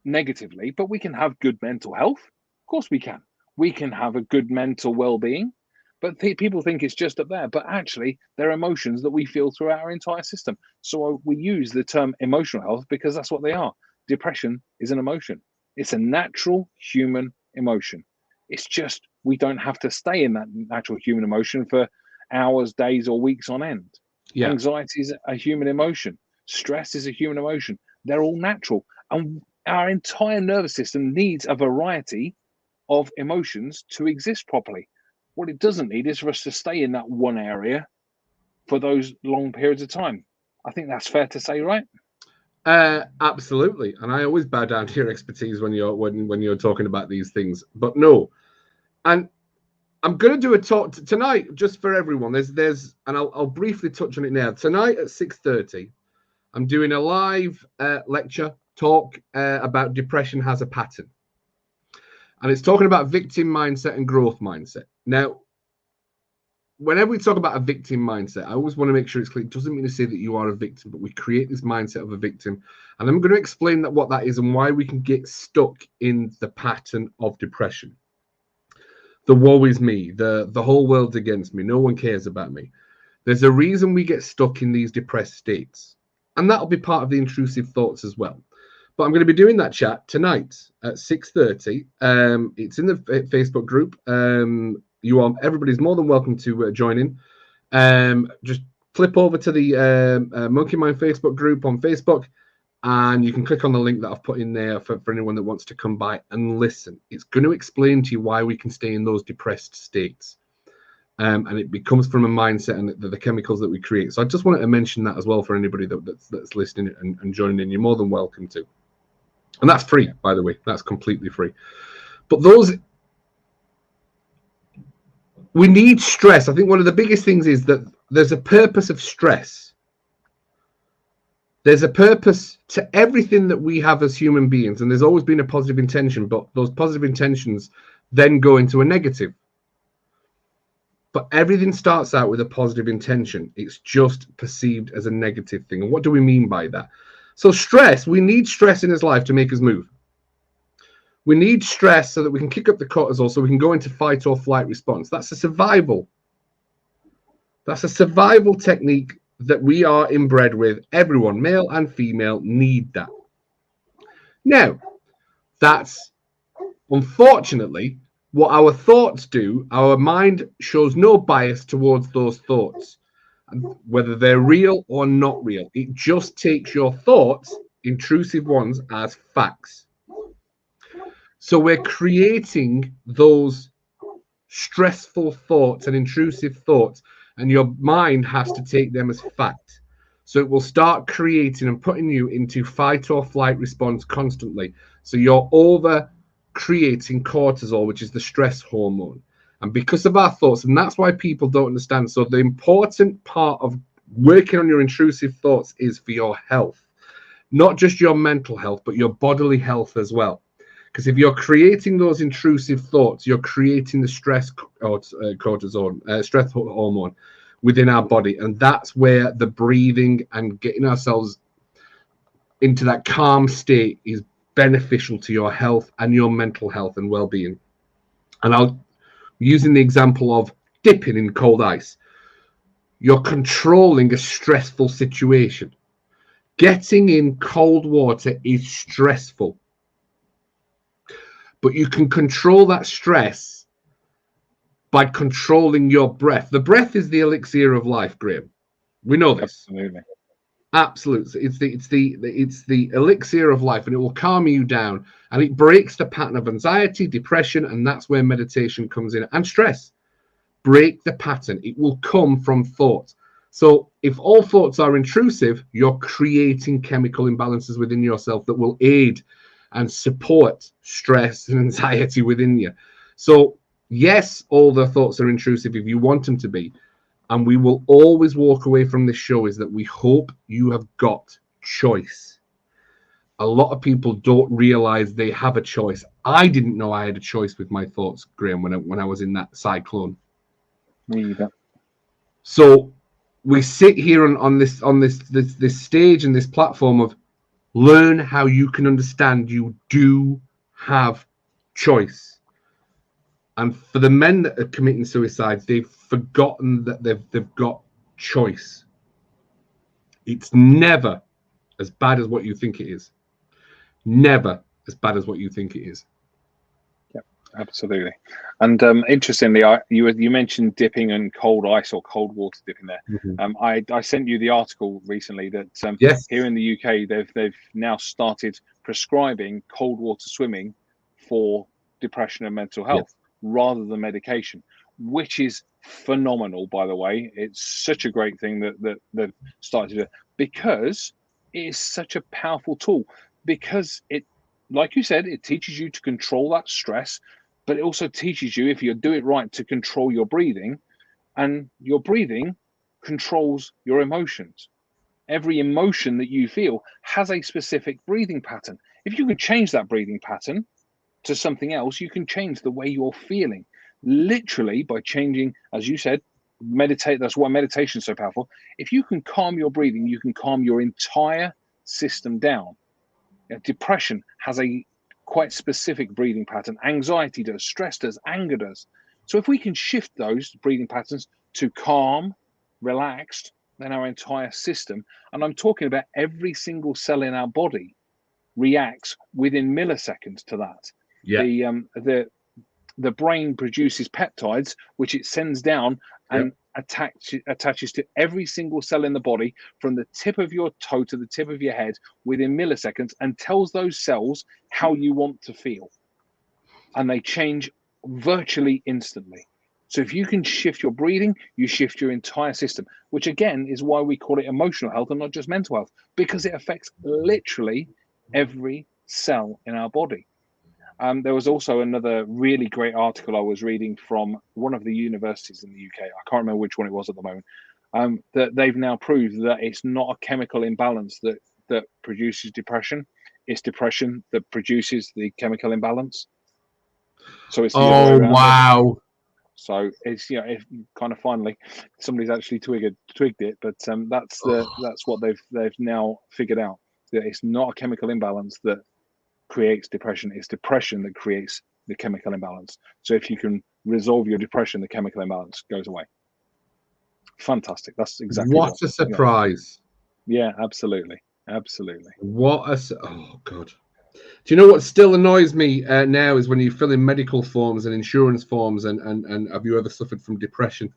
negatively, but we can have good mental health. Of course we can. We can have a good mental well-being, But people think it's just up there, but actually they're emotions that we feel throughout our entire system. So we use the term emotional health because that's what they are. Depression is an emotion. It's a natural human emotion. It's just we don't have to stay in that natural human emotion for hours, days, or weeks on end. Yeah. Anxiety is a human emotion. Stress is a human emotion. They're all natural. And our entire nervous system needs a variety of emotions to exist properly. What it doesn't need is for us to stay in that one area for those long periods of time. I think that's fair to say, right? Absolutely. And I always bow down to your expertise when you're talking about these things. But no, and I'm going to do a talk tonight just for everyone. There's and I'll briefly touch on it now. Tonight at 6:30, I'm doing a live lecture talk about depression has a pattern. And it's talking about victim mindset and growth mindset. Now, whenever we talk about a victim mindset, I always want to make sure it's clear. It doesn't mean to say that you are a victim, but we create this mindset of a victim. And I'm going to explain what that is and why we can get stuck in the pattern of depression. The woe is me, the whole world's against me, no one cares about me. There's a reason we get stuck in these depressed states. And that'll be part of the intrusive thoughts as well. But I'm going to be doing that chat tonight at 6:30. It's in the Facebook group. Everybody's more than welcome to join in. Just flip over to the Monkey Mind Facebook group on Facebook, and you can click on the link that I've put in there for anyone that wants to come by and listen. It's going to explain to you why we can stay in those depressed states. And it becomes from a mindset and the chemicals that we create. So I just wanted to mention that as well for anybody that's listening and joining in. You're more than welcome to. And that's free, by the way. That's completely free. But we need stress. I think one of the biggest things is that there's a purpose of stress. There's a purpose to everything that we have as human beings. And there's always been a positive intention, but those positive intentions then go into a negative. But everything starts out with a positive intention. It's just perceived as a negative thing. And what do we mean by that? So stress, we need stress in his life to make us move. We need stress so that we can kick up the cortisol so we can go into fight or flight response. That's a survival. That's a survival technique that we are inbred with. Everyone, male and female, need that. Now, that's unfortunately what our thoughts do. Our mind shows no bias towards those thoughts, whether they're real or not real. It just takes your thoughts, intrusive ones, as facts. So we're creating those stressful thoughts and intrusive thoughts, and your mind has to take them as fact. So it will start creating and putting you into fight or flight response constantly. So you're over creating cortisol, which is the stress hormone. And because of our thoughts, and that's why people don't understand. So the important part of working on your intrusive thoughts is for your health, not just your mental health, but your bodily health as well. Because if you're creating those intrusive thoughts, you're creating the stress cortisol, stress hormone within our body. And that's where the breathing and getting ourselves into that calm state is beneficial to your health and your mental health and well-being. And using the example of dipping in cold ice, you're controlling a stressful situation. Getting in cold water is stressful, but you can control that stress by controlling your breath. The breath is the elixir of life, Graham. We know this. Absolutely. It's the elixir of life, and it will calm you down, and it breaks the pattern of anxiety, depression, and that's where meditation comes in. And stress. Break the pattern. It will come from thoughts. So if all thoughts are intrusive, you're creating chemical imbalances within yourself that will aid and support stress and anxiety within you. So yes, all the thoughts are intrusive if you want them to be. And we will always walk away from this show is that we hope you have got choice. A lot of people don't realize they have a choice. I didn't know I had a choice with my thoughts, Graham, when I was in that cyclone. Me either. So we sit here on this stage and this platform of learn how you can understand you do have choice. And for the men that are committing suicide, they've forgotten that they've got choice. It's never as bad as what you think it is. Never as bad as what you think it is. Yeah, absolutely. And interestingly, you mentioned dipping in cold ice or cold water dipping there. Mm-hmm. I sent you the article recently that Yes. here in the UK they've now started prescribing cold water swimming for depression and mental health rather than medication, which is phenomenal, by the way. It's such a great thing that they've started to do, because it is such a powerful tool, because it, like you said, it teaches you to control that stress, but it also teaches you, if you do it right, to control your breathing, and your breathing controls your emotions. Every emotion that you feel has a specific breathing pattern. If you can change that breathing pattern to something else, you can change the way you're feeling, literally, by changing, as you said, meditate. That's why meditation is so powerful. If you can calm your breathing, you can calm your entire system down. Depression has a quite specific breathing pattern. Anxiety does, stress does, anger does. So if we can shift those breathing patterns to calm, relaxed, then our entire system, and I'm talking about every single cell in our body, reacts within milliseconds to that. Yeah. The brain produces peptides, which it sends down and attaches to every single cell in the body, from the tip of your toe to the tip of your head, within milliseconds, and tells those cells how you want to feel. And they change virtually instantly. So if you can shift your breathing, you shift your entire system, which again is why we call it emotional health and not just mental health, because it affects literally every cell in our body. There was also another really great article I was reading from one of the universities in the UK. I can't remember which one it was at the moment. That they've now proved that it's not a chemical imbalance that produces depression. It's depression that produces the chemical imbalance. So it's the other way Oh, around. wow. So it's, if kind of finally somebody's actually twigged it, but that's what they've now figured out, that it's not a chemical imbalance that creates depression. It's depression that creates the chemical imbalance. So if you can resolve your depression, the chemical imbalance goes away. Fantastic. That's exactly What a surprise. Yeah, absolutely. Oh, God. Do you know what still annoys me now is when you fill in medical forms and insurance forms and have you ever suffered from depression?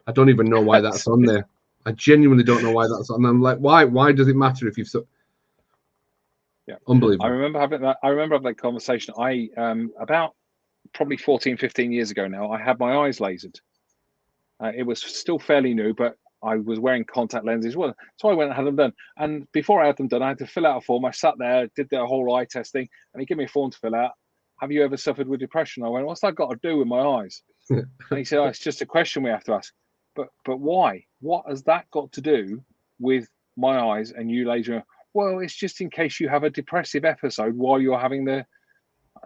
I don't even know why that's on there. I genuinely don't know why that's on. I'm like, why does it matter if you've unbelievable. I remember having that conversation. I about probably 14, 15 years ago now, I had my eyes lasered. It was still fairly new, but I was wearing contact lenses. Well, so I went and had them done. And before I had them done, I had to fill out a form. I sat there, did the whole eye testing, and he gave me a form to fill out. Have you ever suffered with depression? I went, what's that got to do with my eyes? And he said, it's just a question we have to ask. But why? What has that got to do with my eyes and you laser? Well, it's just in case you have a depressive episode while you're having the.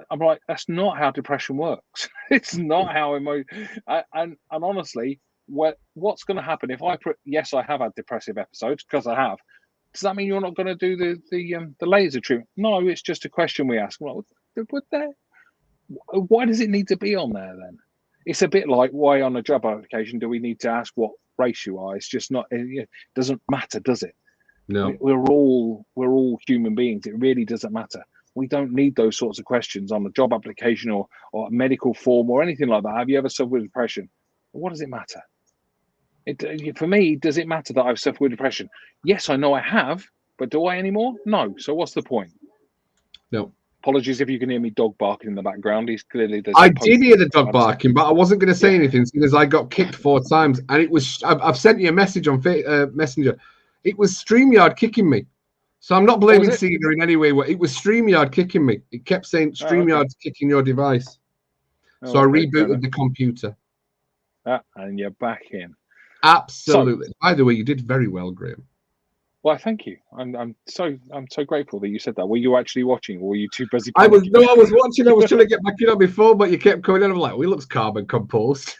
I'm like, that's not how depression works. It's not how and honestly, what's going to happen if I put, yes, I have had depressive episodes, because I have. Does that mean you're not going to do the laser treatment? No, it's just a question we ask. Well, why does it need to be on there then? It's a bit like, why on a job application do we need to ask what race you are? It's just not. It doesn't matter, does it? No. We're all human beings. It really doesn't matter. We don't need those sorts of questions on the job application or a medical form or anything like that. Have you ever suffered with depression? What does it matter? For me, does it matter that I've suffered with depression? Yes, I know I have, but do I anymore? No. So what's the point? No. Apologies if you can hear me dog barking in the background. I did hear the dog barking, but I wasn't going to say anything because I got kicked 4 times, and it was. I've sent you a message on Messenger. It was StreamYard kicking me, so I'm not blaming Cedar in any way. It was StreamYard kicking me. It kept saying StreamYard's kicking your device, so I rebooted the computer. And you're back in. Absolutely. So, by the way, you did very well, Graham. Well, thank you. I'm so grateful that you said that. Were you actually watching, or were you too busy? I was watching. I was trying to get back in on my phone, but you kept coming in. I'm like, well, he looks calm and composed.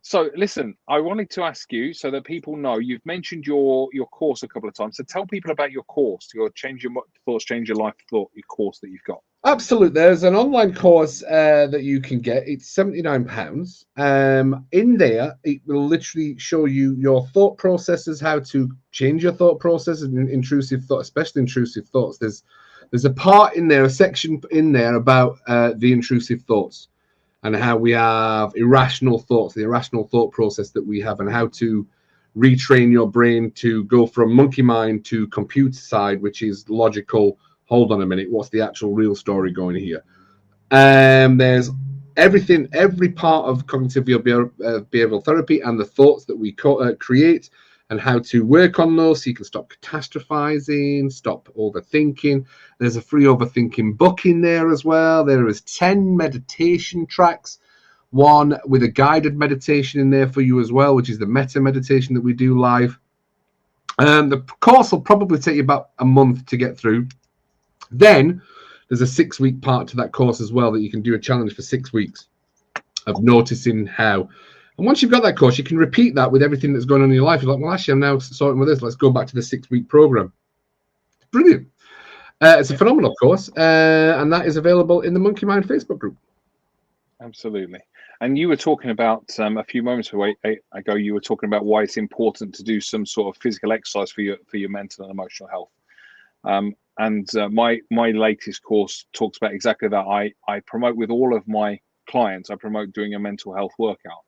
So listen, I wanted to ask you, so that people know, you've mentioned your course a couple of times. So tell people about your course, your Change Your Thoughts, Change Your Life your course that you've got. Absolutely. There's an online course that you can get. It's £79. In there, it will literally show you your thought processes, how to change your thought processes, and intrusive thought, especially intrusive thoughts. There's a part in there, a section in there about the intrusive thoughts and how we have irrational thoughts, the irrational thought process that we have, and how to retrain your brain to go from monkey mind to computer side, which is logical. Hold on a minute, what's the actual real story going here? There's everything, every part of cognitive behavioral therapy and the thoughts that we create and how to work on those so you can stop catastrophizing, stop overthinking. There's a free overthinking book in there as well. There is 10 meditation tracks, one with a guided meditation in there for you as well, which is the meta meditation that we do live. The course will probably take you about a month to get through. Then there's a 6-week part to that course as well that you can do a challenge for 6 weeks of noticing how. And once you've got that course, you can repeat that with everything that's going on in your life. You're like, well, actually, I'm now sorting with this. Let's go back to the 6-week program. Brilliant. It's a phenomenal course, and that is available in the Monkey Mind Facebook group. Absolutely. And you were talking about a few moments ago, you were talking about why it's important to do some sort of physical exercise for your mental and emotional health. My latest course talks about exactly that. I promote with all of my clients, I promote doing a mental health workout,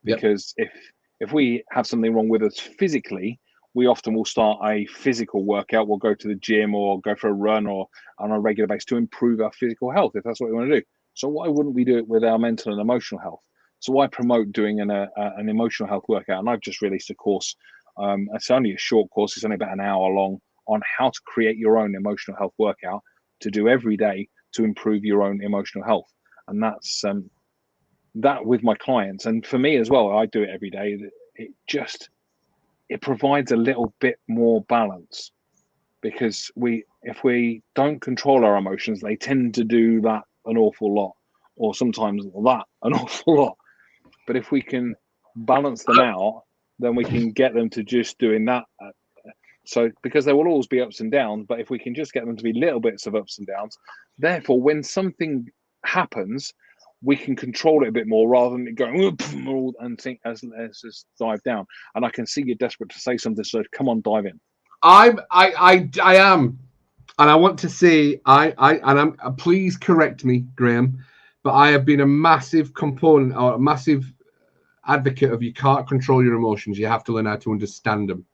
because if we have something wrong with us physically, we often will start a physical workout. We'll go to the gym or go for a run or on a regular basis to improve our physical health, if that's what we want to do. So why wouldn't we do it with our mental and emotional health? So I promote doing an emotional health workout, and I've just released a course. It's only a short course. It's only about an hour long, on how to create your own emotional health workout to do every day to improve your own emotional health. And that's that with my clients, and for me as well. I do it every day. It provides a little bit more balance, because if we don't control our emotions, they tend to do that an awful lot, or sometimes that an awful lot. But if we can balance them out, then we can get them to just doing that. So, because there will always be ups and downs, but if we can just get them to be little bits of ups and downs, therefore, when something happens, we can control it a bit more rather than it going and think as just dive down. And I can see you're desperate to say something, so come on, dive in. I am, and I want to say I'm. Please correct me, Graham, but I have been a massive component or a massive advocate of you can't control your emotions. You have to learn how to understand them.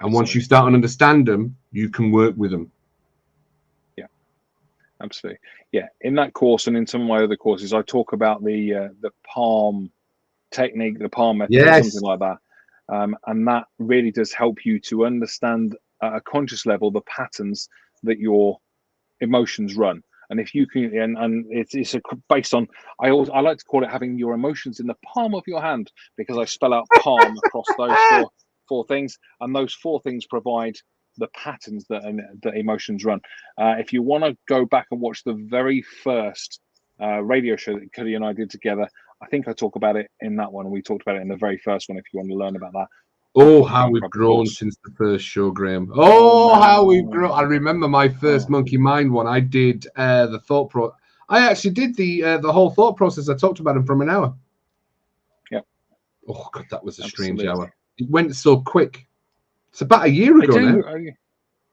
And once you start to understand them, you can work with them. Yeah, absolutely. Yeah, in that course and in some of my other courses, I talk about the palm technique, the palm method, or something like that. And that really does help you to understand at a conscious level the patterns that your emotions run. And if you can, and it's based on, I like to call it having your emotions in the palm of your hand, because I spell out palm across those four things, and those 4 things provide the patterns that emotions run. If you want to go back and watch the very first radio show that Cuddy and I did together, I think I talk about it in that one, and we talked about it in the very first one, if you want to learn about that. Oh, how we've grown since the first show, Graham. Oh, how we've grown. I remember my first Monkey Mind one. I did the thought pro. I actually did the whole thought process. I talked about him from an hour. Yeah. Oh, God, that was a strange hour. It went so quick. It's about a year ago now.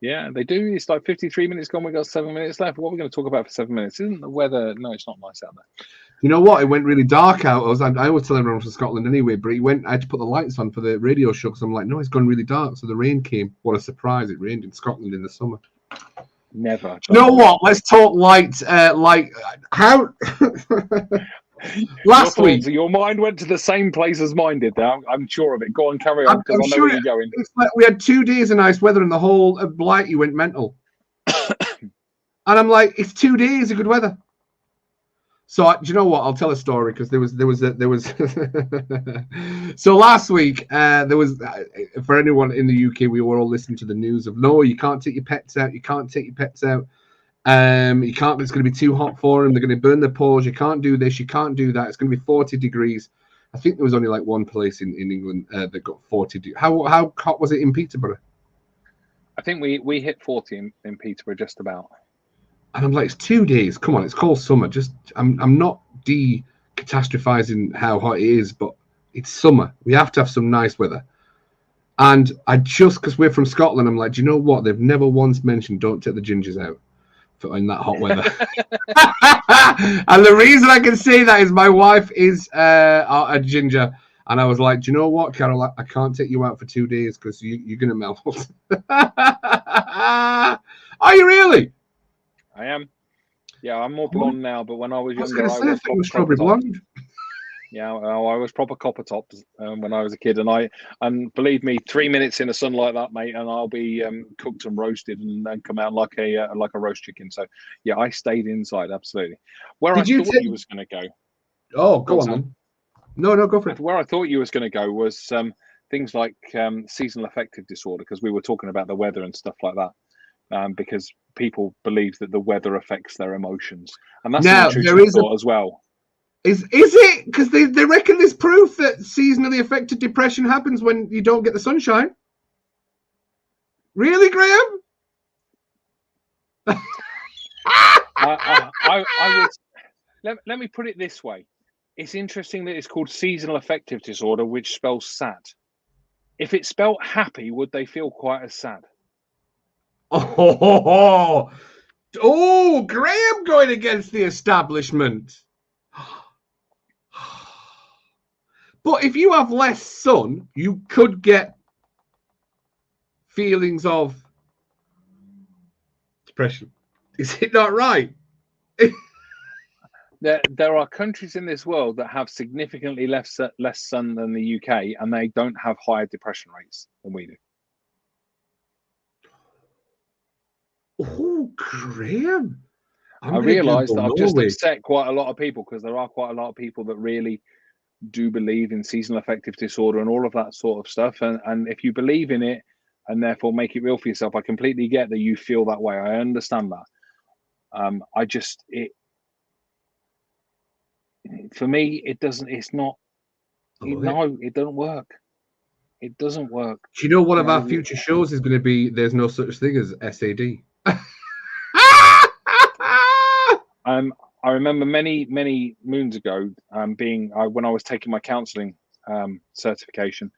Yeah, they do. It's like 53 minutes gone. We've got 7 minutes left. What are we going to talk about for 7 minutes? Isn't the weather? No, it's not nice out there. You know what? It went really dark out. I always tell everyone from Scotland anyway, but I had to put the lights on for the radio show because I'm like, no, it's gone really dark. So the rain came. What a surprise. It rained in Scotland in the summer. Never. You know what? Let's talk light. How... Last week, your mind went to the same place as mine did. There, I'm sure of it. Go on, carry on, because I know where you're going. It's like we had 2 days of nice weather, and the whole of Blighty went mental. And I'm like, it's 2 days of good weather. So do you know what? I'll tell a story, because there was. So last week, there was for anyone in the UK, we were all listening to the news of no, you can't take your pets out. You can't take your pets out. You can't. It's going to be too hot for them. They're going to burn their paws. You can't do this. You can't do that. It's going to be 40 degrees. I think there was only like one place in England that got 40 degrees. How hot was it in Peterborough? I think we hit 40 in Peterborough, just about. And I'm like, it's 2 days. Come on, it's cold summer. Just I'm not catastrophizing how hot it is, but it's summer. We have to have some nice weather. And I just, because we're from Scotland, I'm like, do you know what? They've never once mentioned don't take the gingers out in that hot weather. And the reason I can say that is my wife is a ginger. And I was like, do you know what, Carol? I can't take you out for 2 days because you're going to melt. Are you really? I am. Yeah, I'm more blonde now, but when I was younger, I was proper strawberry blonde. Yeah, I was proper copper top when I was a kid, and believe me, 3 minutes in the sun like that, mate, and I'll be cooked and roasted and then come out like a roast chicken. So yeah, I stayed inside absolutely. Where I thought you was going to go. Oh, go on then. No, go for it. Where I thought you was going to go was things like seasonal affective disorder, because we were talking about the weather and stuff like that. Because people believe that the weather affects their emotions, and that's an intrusive thought as well. Is it? Because they reckon there's proof that seasonally affected depression happens when you don't get the sunshine. Really, Graham? Let me put it this way. It's interesting that it's called seasonal affective disorder, which spells sad. If it spelled happy, would they feel quite as sad? Oh, Graham going against the establishment. But if you have less sun, you could get feelings of depression. Is it not right? There are countries in this world that have significantly less sun than the UK, and they don't have higher depression rates than we do. Oh, Graham. I realise that I've just upset quite a lot of people, because there are quite a lot of people that really do believe in seasonal affective disorder and all of that sort of stuff. And if you believe in it and therefore make it real for yourself, I completely get that you feel that way. I understand that. For me, it doesn't. It's not. No, it doesn't work. It doesn't work. Do you know one of our future shows is going to be There's No Such Thing as SAD? I remember many moons ago when I was taking my counselling certification,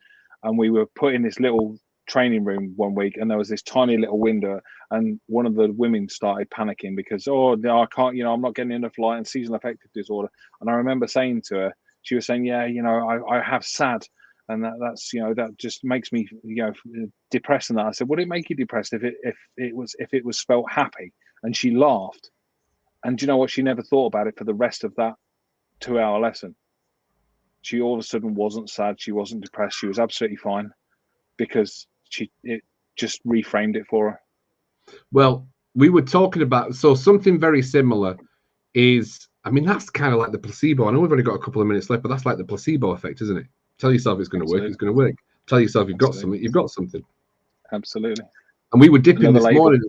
and we were put in this little training room one week, and there was this tiny little window, and one of the women started panicking because, oh no, I can't, I'm not getting enough light and seasonal affective disorder. And I remember saying to her, she was saying, yeah, I have SAD, and that's that just makes me depressed. And that I said, would it make you depressed if it was spelt happy? And she laughed. And do you know what? She never thought about it for the rest of that 2-hour lesson. She all of a sudden wasn't sad. She wasn't depressed. She was absolutely fine, because it just reframed it for her. Well, we were talking about, so something very similar is, that's kind of like the placebo. I know we've only got a couple of minutes left, but that's like the placebo effect, isn't it? Tell yourself it's going to work, it's going to work. Tell yourself you've got something, you've got something. Absolutely. And we were dipping this morning.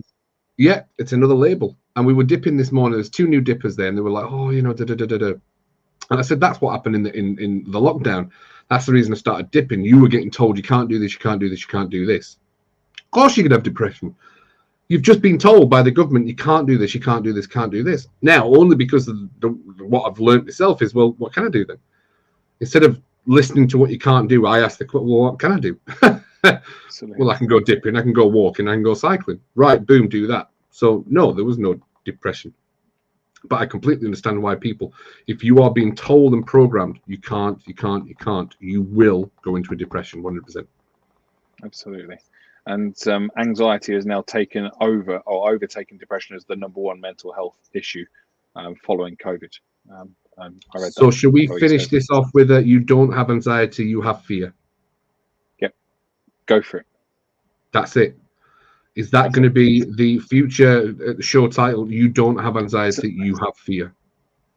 Yeah, it's another label. And we were dipping this morning. There's 2 new dippers there, and they were like, oh, And I said, that's what happened in the lockdown. That's the reason I started dipping. You were getting told you can't do this, you can't do this, you can't do this. Of course you could have depression. You've just been told by the government you can't do this, you can't do this, can't do this. Now, only because of what I've learned myself is, well, what can I do then? Instead of listening to what you can't do, I ask well, what can I do? Well, I can go dipping, I can go walking, I can go cycling. Right, boom, do that. So no, there was no depression. But I completely understand why people, if you are being told and programmed, you can't, you will go into a depression 100%. Absolutely. And anxiety has now taken over or overtaken depression as the #1 mental health issue following COVID. I read so should we finish this off with you don't have anxiety, you have fear? Yep. Go for it. That's it. Is that going to be the future show title? You don't have anxiety, you have fear.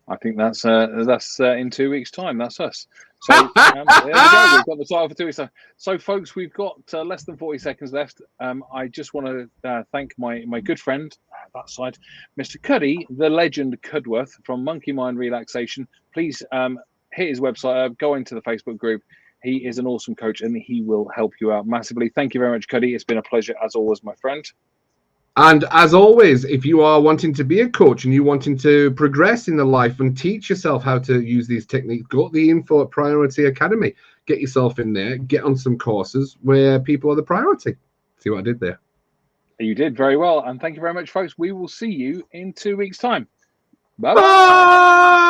I think that's in 2 weeks' time. That's us. So there we go. We've got the title for 2 weeks' time. So, folks, we've got less than 40 seconds left. I just want to thank my good friend that side, Mr. Cuddy, the legend Cudworth from Monkey Mind Relaxation. Please hit his website. Go into the Facebook group. He is an awesome coach, and he will help you out massively. Thank you very much, Cuddy. It's been a pleasure as always, my friend. And as always, if you are wanting to be a coach and you wanting to progress in the life and teach yourself how to use these techniques, go to the Info at Priority Academy. Get yourself in there, get on some courses where people are the priority. See what I did there? You did very well. And thank you very much, folks. We will see you in 2 weeks' time. Bye-bye. Bye.